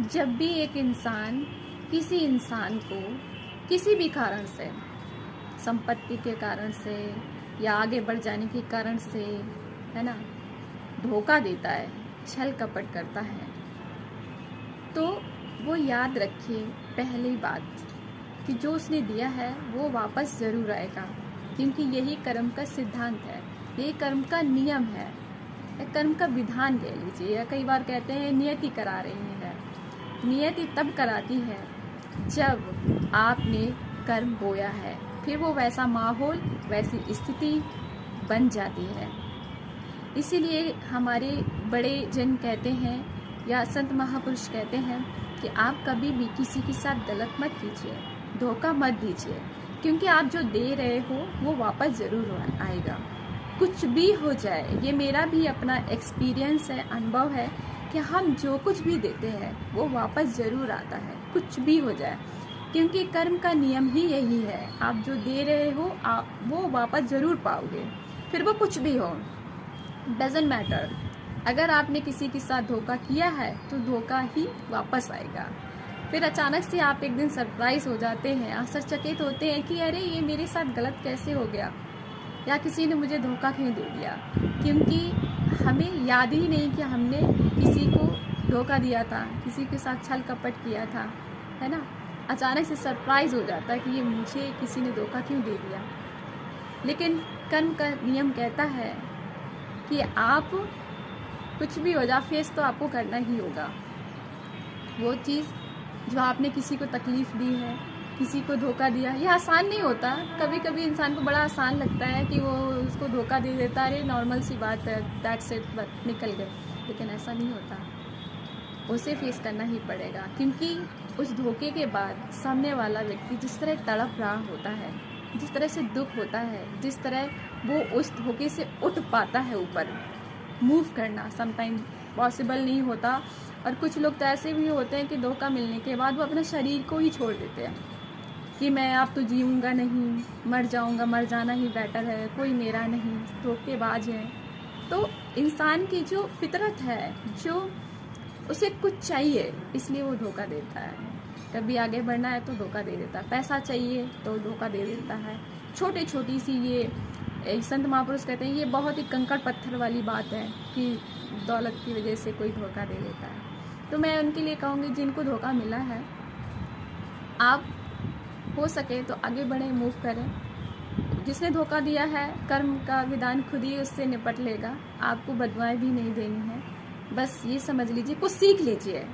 जब भी एक इंसान किसी इंसान को किसी भी कारण से, संपत्ति के कारण से या आगे बढ़ जाने के कारण से, है ना, धोखा देता है, छल कपट करता है, तो वो याद रखे पहली बात कि जो उसने दिया है वो वापस ज़रूर आएगा, क्योंकि यही कर्म का सिद्धांत है, यही कर्म का नियम है, कर्म का विधान कह लीजिए, या कई बार कहते हैं नियति करा रही है। नियति तब कराती है जब आपने कर्म बोया है, फिर वो वैसा माहौल, वैसी स्थिति बन जाती है। इसीलिए हमारे बड़े जन कहते हैं या संत महापुरुष कहते हैं कि आप कभी भी किसी के साथ गलत मत कीजिए, धोखा मत दीजिए, क्योंकि आप जो दे रहे हो वो वापस ज़रूर आएगा। कुछ भी हो जाए, ये मेरा भी अपना एक्सपीरियंस है, अनुभव है कि हम जो कुछ भी देते हैं वो वापस ज़रूर आता है, कुछ भी हो जाए, क्योंकि कर्म का नियम ही यही है। आप जो दे रहे हो आप वो वापस ज़रूर पाओगे, फिर वो कुछ भी हो, डजेंट मैटर। अगर आपने किसी के साथ धोखा किया है तो धोखा ही वापस आएगा। फिर अचानक से आप एक दिन सरप्राइज हो जाते हैं, आश्चर्यचकित होते हैं कि अरे ये मेरे साथ गलत कैसे हो गया, या किसी ने मुझे धोखा क्यों दे दिया, क्योंकि हमें याद ही नहीं कि हमने किसी को धोखा दिया था, किसी के साथ छल कपट किया था, है ना। अचानक से सरप्राइज हो जाता है कि ये मुझे किसी ने धोखा क्यों दे दिया। लेकिन कर्म का नियम कहता है कि आप कुछ भी हो जाए, फेस तो आपको करना ही होगा। वो चीज़ जो आपने किसी को तकलीफ़ दी है, किसी को धोखा दिया, ये आसान नहीं होता। कभी कभी इंसान को बड़ा आसान लगता है कि वो उसको धोखा दे देता है, अरे नॉर्मल सी बात है, दैट्स इट, बस निकल गए। लेकिन ऐसा नहीं होता, उसे फेस करना ही पड़ेगा, क्योंकि उस धोखे के बाद सामने वाला व्यक्ति जिस तरह तड़प रहा होता है, जिस तरह से दुख होता है, जिस तरह वो उस धोखे से उठ पाता है ऊपर, मूव करना समटाइम पॉसिबल नहीं होता। और कुछ लोग तो ऐसे भी होते हैं कि धोखा मिलने के बाद वो अपने शरीर को ही छोड़ देते हैं कि मैं अब तो जीऊँगा नहीं, मर जाऊँगा, मर जाना ही बेटर है, कोई मेरा नहीं, धोखेबाज है। तो इंसान की जो फितरत है, जो उसे कुछ चाहिए इसलिए वो धोखा देता है। कभी आगे बढ़ना है तो धोखा दे देता है, पैसा चाहिए तो धोखा दे देता है। छोटी छोटी सी ये संत महापुरुष कहते हैं ये बहुत ही कंकड़ पत्थर वाली बात है कि दौलत की वजह से कोई धोखा दे देता है। तो मैं उनके लिए कहूँगी जिनको धोखा मिला है, आप हो सके तो आगे बढ़ें, मूव करें। जिसने धोखा दिया है, कर्म का विधान खुद ही उससे निपट लेगा, आपको बददुआएं भी नहीं देनी है। बस ये समझ लीजिए, कुछ सीख लीजिए।